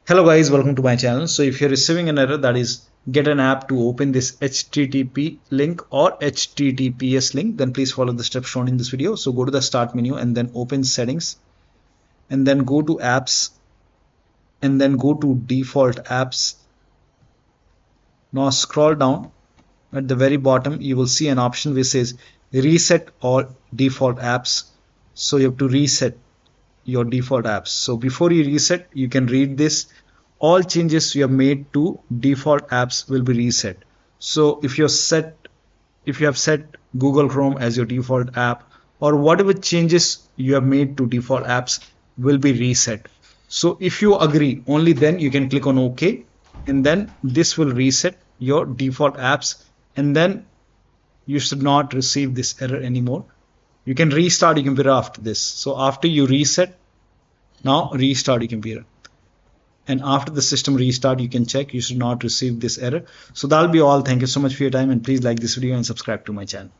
Hello guys, welcome to my channel. So if you're receiving an error, that is get an app to open this HTTP link or HTTPS link, then please follow the steps shown in this video. So go to the start menu and then open settings and then go to apps and then go to default apps. Now scroll down. At the very bottom you will see an option which says reset all default apps. So you have to reset your default apps. So before you reset, you can read this. All changes you have made to default apps will be reset. So if you have set Google Chrome as your default app, or whatever changes you have made to default apps will be reset. So if you agree, only then you can click on OK, and then this will reset your default apps, and then you should not receive this error anymore. You can restart your computer after this. So after you reset, now restart your computer, and after the system restart you can check, you should not receive this error. So that'll be all. Thank you so much for your time, and please like this video and subscribe to my channel.